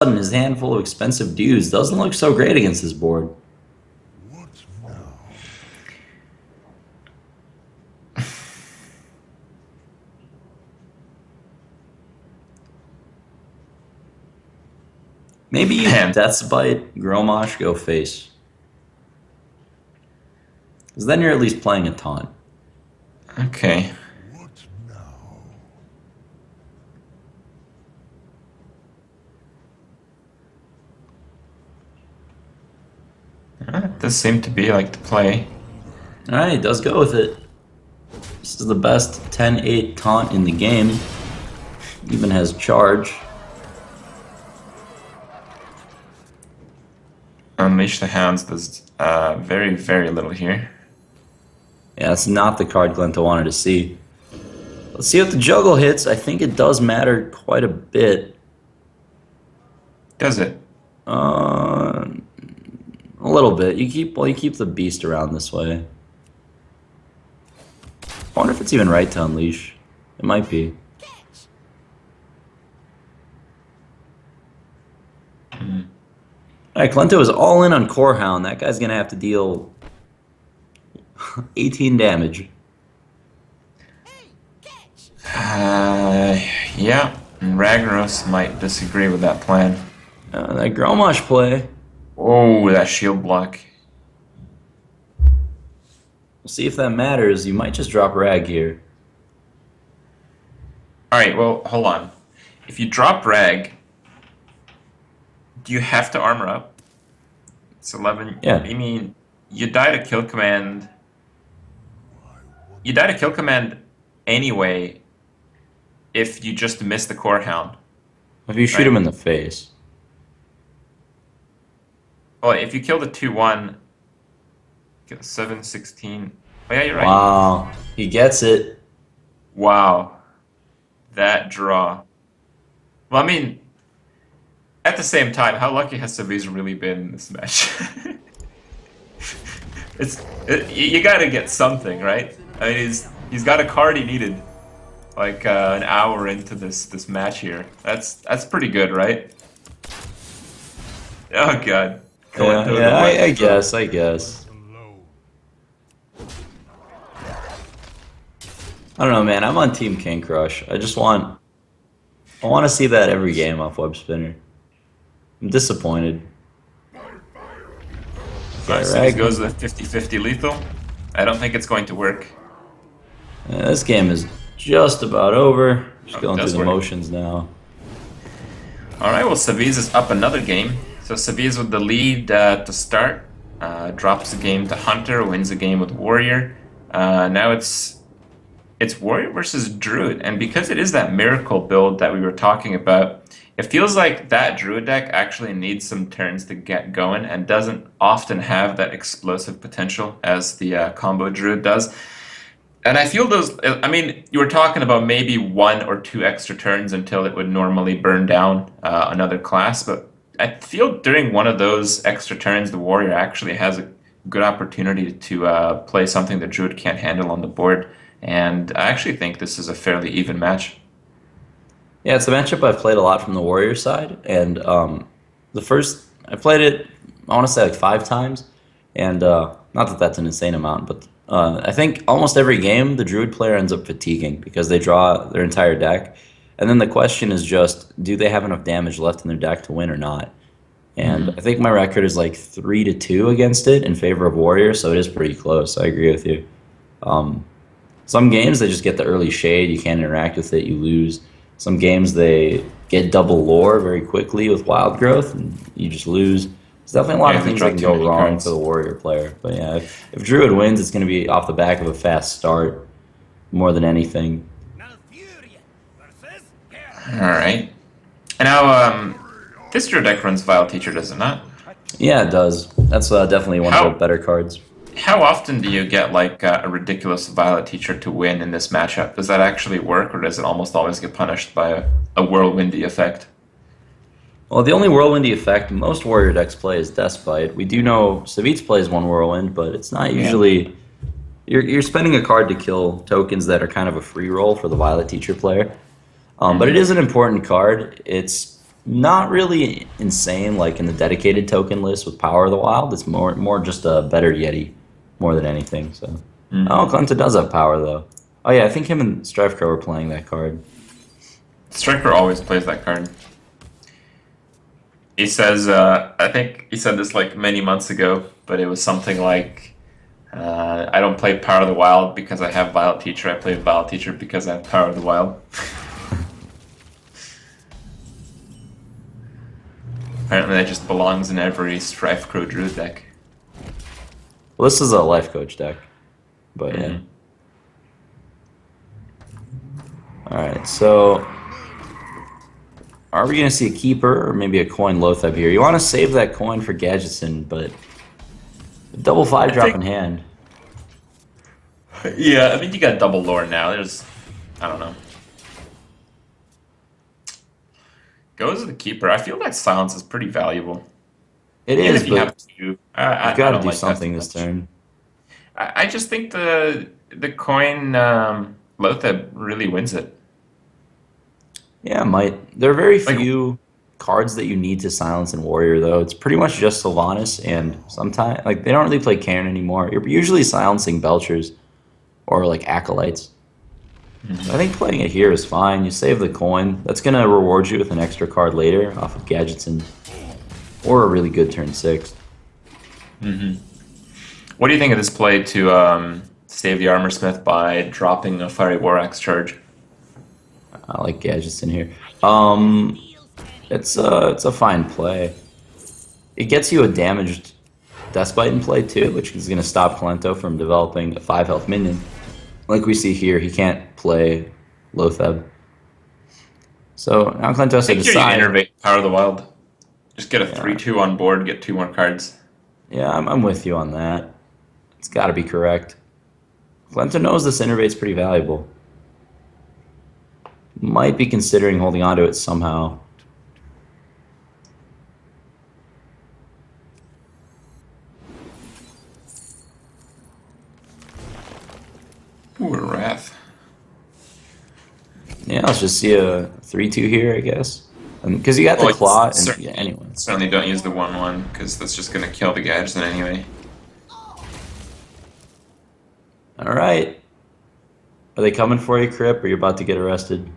sudden, his handful of expensive dudes doesn't look so great against this board. Maybe you Death's Bite, Gromosh, go face. Because then you're at least playing a taunt. Okay. It does seem to be like the play. Alright, he does go with it. This is the best 10-8 taunt in the game. Even has charge. Unleash the Hounds does very, very little here. Yeah, that's not the card Kolento wanted to see. Let's see what the juggle hits. I think it does matter quite a bit. Does it? A little bit. You keep the beast around this way. I wonder if it's even right to unleash. It might be. Alright, Kolento is all in on Core Hound. That guy's gonna have to deal 18 damage. Yeah, and Ragnaros might disagree with that plan. That Gromosh play. Oh, that shield block. We'll see if that matters. You might just drop Rag here. Alright, well, hold on. If you drop Rag, do you have to armor up? It's 11. Yeah. I mean, you die to kill command. You die to kill command anyway if you just miss the Core Hound. If you shoot him in the face. Well, if you kill the 2-1, get 7-16. Oh yeah, you're right. Wow, he gets it. Wow. That draw. Well, I mean, at the same time, how lucky has Savjz really been in this match? You gotta get something, right? I mean, he's got a card he needed, like an hour into this match here. That's pretty good, right? Oh god. Yeah, I guess. I don't know, man. I'm on Team King Crush. I want to see that every game off Web Spinner. I'm disappointed. Okay, so he goes with 50-50 lethal. I don't think it's going to work. This game is just about over. Just going through the motions now. Alright, well, Savjz is up another game. So Savjz with the lead to start. Drops the game to Hunter, wins the game with Warrior. Now it's Warrior versus Druid, and because it is that miracle build that we were talking about, it feels like that Druid deck actually needs some turns to get going and doesn't often have that explosive potential as the combo Druid does. And I feel I mean, you were talking about maybe 1 or 2 extra turns until it would normally burn down another class, but I feel during one of those extra turns, the Warrior actually has a good opportunity to play something that Druid can't handle on the board. And I actually think this is a fairly even match. Yeah, it's a matchup I've played a lot from the Warrior side, and I played it, I want to say like 5 times, and not that that's an insane amount, but I think almost every game the Druid player ends up fatiguing because they draw their entire deck, and then the question is just, do they have enough damage left in their deck to win or not? And I think my record is like 3-2 against it in favor of Warrior, so it is pretty close. I agree with you. Some games they just get the early shade, you can't interact with it, you lose. Some games they get double lore very quickly with Wild Growth, and you just lose. There's definitely a lot of things that can go wrong for the Warrior player. But yeah, if Druid wins, it's going to be off the back of a fast start more than anything. Alright. And now, this Druid deck runs Vile Teacher, does it not? Yeah, it does. That's definitely one of the better cards. How often do you get like a ridiculous Violet Teacher to win in this matchup? Does that actually work, or does it almost always get punished by a whirlwindy effect? Well, the only whirlwindy effect most Warrior decks play is Death's Bite. We do know Savjz plays one whirlwind, but it's not usually... You're spending a card to kill tokens that are kind of a free roll for the Violet Teacher player. But it is an important card. It's Not really insane like in the dedicated token list with Power of the Wild. It's more just a better Yeti more than anything. So, oh, Mm. Kolento does have power though. Oh yeah, I think him and Strifecrow were playing that card. Striker always plays that card. He says, I think he said this like many months ago, but it was something like, I don't play Power of the Wild because I have Violet Teacher. I play Violet Teacher because I have Power of the Wild. Apparently that just belongs in every Strifecrow Druid deck. Well, this is a life coach deck, but yeah. Mhm. All right, so are we gonna see a keeper or maybe a coin Lotheb here? You want to save that coin for Gadgetzin, but double 5 drop think- in hand. Yeah, I mean, you got double lore now. There's, I don't know. Goes to the keeper. I feel like silence is pretty valuable. It Even is, if you have but to, you've I got to don't do like that something too this much. turn. I just think the coin Lotheb really wins it. Yeah, it might. There are very Like, few cards that you need to silence in Warrior, though. It's pretty much just Sylvanas, and sometimes like they don't really play Cairn anymore. You're usually silencing Belchers or like Acolytes. So I think playing it here is fine. You save the coin. That's gonna reward you with an extra card later off of Gadgetzin, or a really good turn 6. what do you think of this play to save the Armor Smith by dropping a Fiery War Axe charge? I like Gadgetzin here. It's a fine play. It gets you a damaged Despite in play too, which is gonna stop Kolento from developing a 5 health minion. Like we see here, he can't play Lotheb. So now Kolento has I to think here you decide. innervate Power of the Wild. Just get a Yeah, 3/2 on board, get 2 more cards. yeah, I'm with you on that. It's got to be correct. Kolento knows this innervate's pretty valuable. Might be considering holding on to it somehow. Ooh, a Wrath. Yeah, let's just see a 3-2 here, I guess. Because you got the Well, claw, and certainly, yeah, anyway. certainly don't use the 1/1 because that's just going to kill the Gadgetzin anyway. All right. Are they coming for you, Crip, or you're about to get arrested?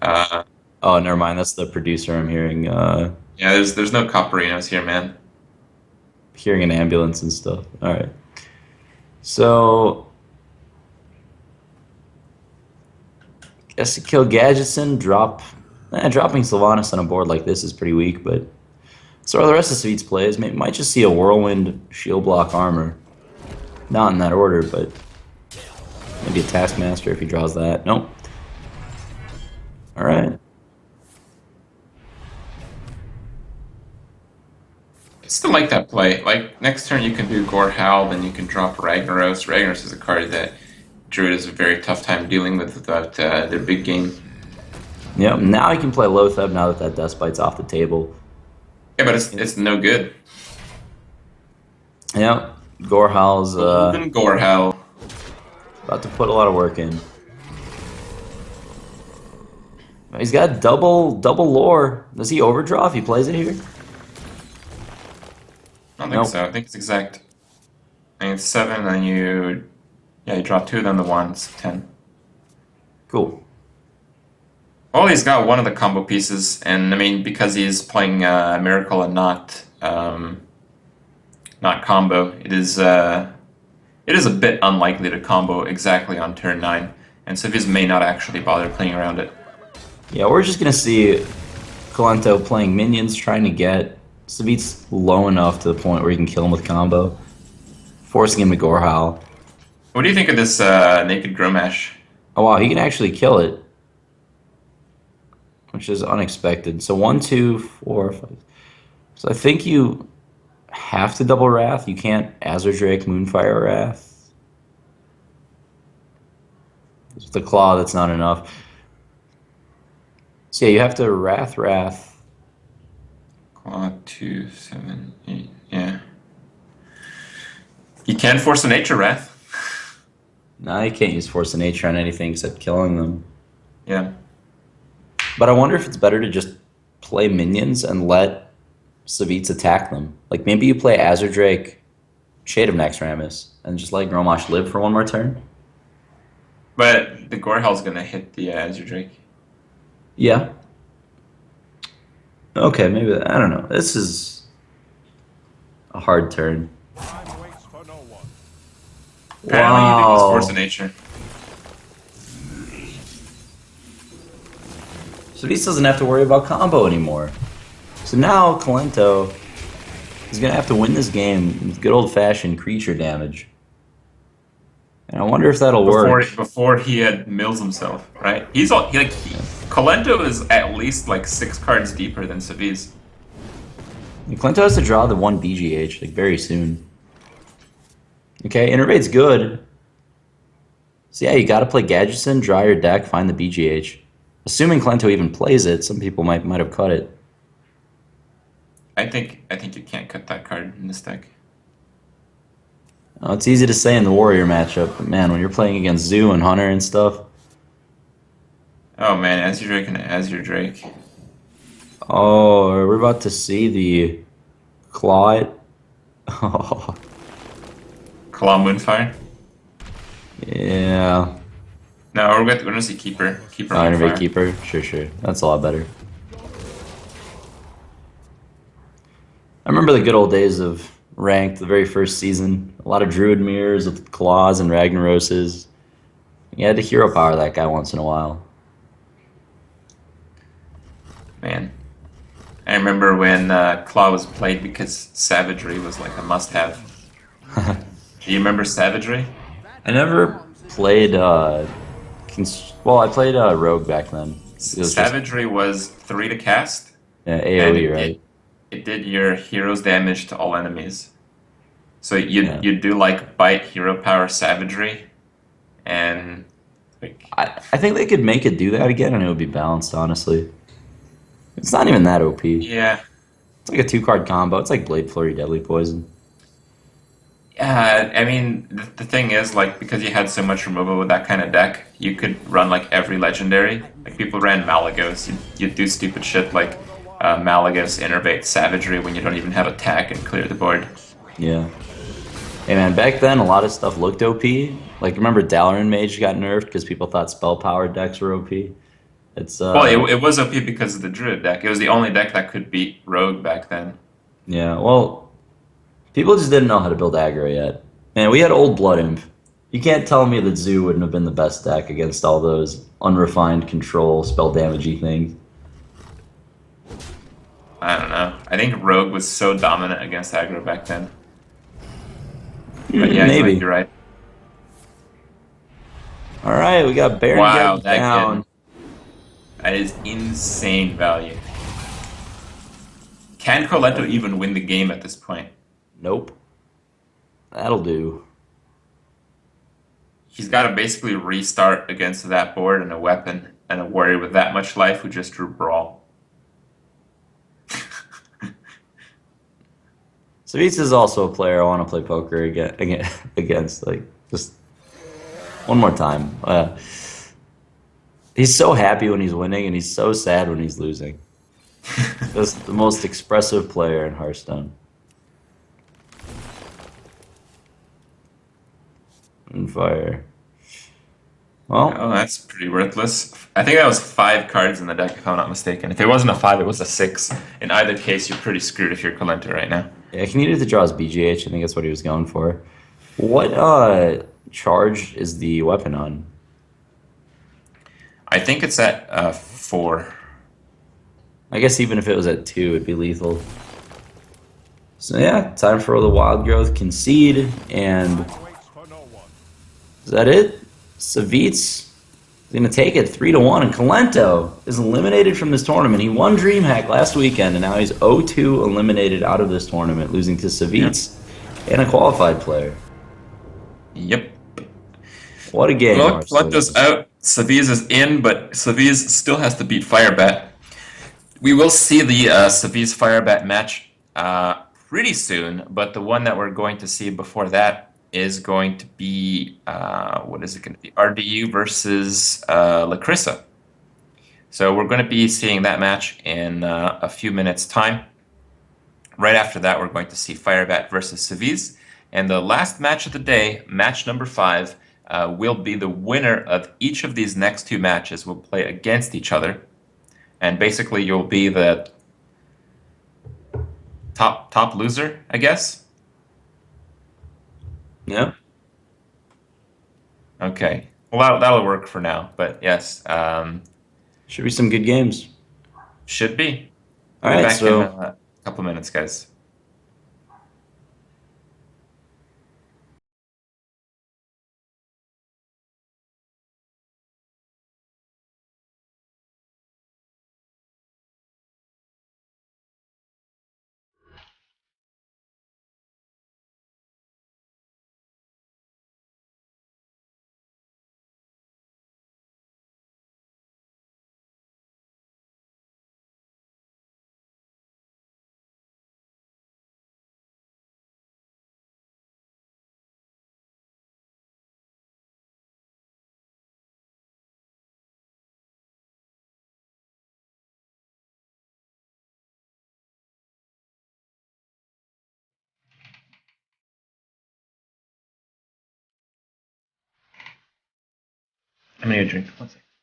Uh, Oh, never mind. That's the producer I'm hearing. yeah, there's no Copperinos here, man. Hearing an ambulance and stuff. All right. So, guess to kill Gadgetzin, dropping Sylvanas on a board like this is pretty weak, but so are the rest of Savjz plays. Might just see a Whirlwind Shield Block Armor. Not in that order, but maybe a Taskmaster if he draws that. Nope. All right. I still like that play. Like, next turn you can do Gore Howl, then you can drop Ragnaros. Ragnaros is a card that Druid has a very tough time dealing with without their big game. Yep. Now he can play Lotheb now that that Despite's off the table. Yeah, but it's no good. Yep. Gorehowl's Even Gore Howl. about to put a lot of work in. He's got double lore. Does he overdraw if he plays it here? I don't think Nope. so. I think it's exact. I think it's 7, and you draw 2, then the 1's 10. Cool. Well, he's got one of the combo pieces, and I mean, because he's playing Miracle and not combo, it is a bit unlikely to combo exactly on turn 9, and Savjz may not actually bother playing around it. Yeah, we're just gonna see Kolento playing minions, trying to get Savjz low enough to the point where he can kill him with combo, forcing him to Gorehowl. What do you think of this Naked Gromash? Oh wow, he can actually kill it, which is unexpected. So 1, 2, 4, 5. So I think you have to double Wrath. You can't Azure Drake Moonfire Wrath. With the Claw, that's not enough. So yeah, you have to Wrath. Claw 2, 7, 8. Yeah. You can force a Nature Wrath. Now you can't use Force of Nature on anything except killing them. Yeah. But I wonder if it's better to just play minions and let Savjz attack them. Like maybe you play Azure Drake, Shade of Naxxramas, and just let Grommash live for one more turn. But the Gorehell's gonna hit the Azure Drake. Yeah. Okay, maybe I don't know. This is a hard turn. Apparently you did use Force Wow. of Nature. Savjz doesn't have to worry about combo anymore. So now Kolento is gonna have to win this game with good old fashioned creature damage. And I wonder if that'll work. Before he had mills himself, right? He's all Kolento is at least like 6 cards deeper than Savjz. And Kolento has to draw the one BGH like very soon. Okay, Innervate's good. So yeah, you gotta play Gadgetzan, draw your deck, find the BGH. Assuming Kolento even plays it, some people might have cut it. I think you can't cut that card in this deck. Oh, it's easy to say in the Warrior matchup, but man, when you're playing against Zoo and Hunter and stuff, Oh man, Azure Drake and Azure Drake. oh, we're about to see the Claw. Oh, Claw Moonfire. yeah. No, we're gonna see Keeper. Keeper Innervate Moonfire. Keeper, sure. That's a lot better. I remember the good old days of Ranked, the very first season. A lot of Druid mirrors with Claws and Ragnaroses. You had to hero power that guy once in a while. Man. I remember when Claw was played because Savagery was like a must-have. Do you remember Savagery? I never played, well, I played Rogue back then. It was just Savagery was 3 to cast, yeah, and AoE, right? it did your hero's damage to all enemies. So Yeah. you'd do like Bite, Hero Power, Savagery, and like I think they could make it do that again and it would be balanced, honestly. It's not even that OP. yeah. It's like a 2-card combo. It's like Blade Flurry, Deadly Poison. Yeah, I mean, the thing is, like, because you had so much removal with that kind of deck, you could run, like, every legendary. Like, people ran Malagos. You'd do stupid shit like Malagos, Innervate, Savagery when you don't even have attack and clear the board. Yeah. Hey man, back then a lot of stuff looked OP. Like, remember Dalaran Mage got nerfed because people thought spell-powered decks were OP? It's, Well, it was OP because of the Druid deck. It was the only deck that could beat Rogue back then. yeah, well, people just didn't know how to build aggro yet. Man, we had old Blood Imp. You can't tell me that Zoo wouldn't have been the best deck against all those unrefined control, spell damagey things. I don't know. I think Rogue was so dominant against aggro back then. But yeah, Maybe. you're right. Alright, we got Baron Wow, getting that down. kid. That is insane value. Can Kolento even win the game at this point? Nope. That'll do. He's got to basically restart against that board and a weapon and a warrior with that much life who just drew Brawl. Savjz is also a player I want to play poker against. Like, just one more time. He's so happy when he's winning, and he's so sad when he's losing. Just the most expressive player in Hearthstone. And fire. Well, Oh, that's pretty worthless. I think that was 5 cards in the deck, if I'm not mistaken. If it wasn't a 5, it was a 6. In either case, you're pretty screwed if you're Kolento right now. yeah, he needed to draw his BGH. I think that's what he was going for. What charge is the weapon on? I think it's at 4. I guess even if it was at 2, it'd be lethal. So yeah, time for the Wild Growth concede, and is that it? Savjz is gonna take it 3-1, and Kolento is eliminated from this tournament. He won DreamHack last weekend, and now he's 0-2 eliminated out of this tournament, losing to Savjz and a qualified player. Yep. What a game! Well, Marcel. Kolento's out. Savjz is in, but Savjz still has to beat Firebat. We will see the Savjz Firebat match pretty soon, but the one that we're going to see before that is going to be, what is it going to be? RDU versus Lacrissa. So we're going to be seeing that match in a few minutes' time. Right after that, we're going to see Firebat versus Savjz. And the last match of the day, match number 5, will be the winner of each of these next 2 matches will play against each other. And basically, you'll be the top loser, I guess. Yeah. Okay. Well, that'll work for now. But yes, Should be some good games. should be. All We'll be right, back in so a couple minutes, guys. I'm gonna drink. One second.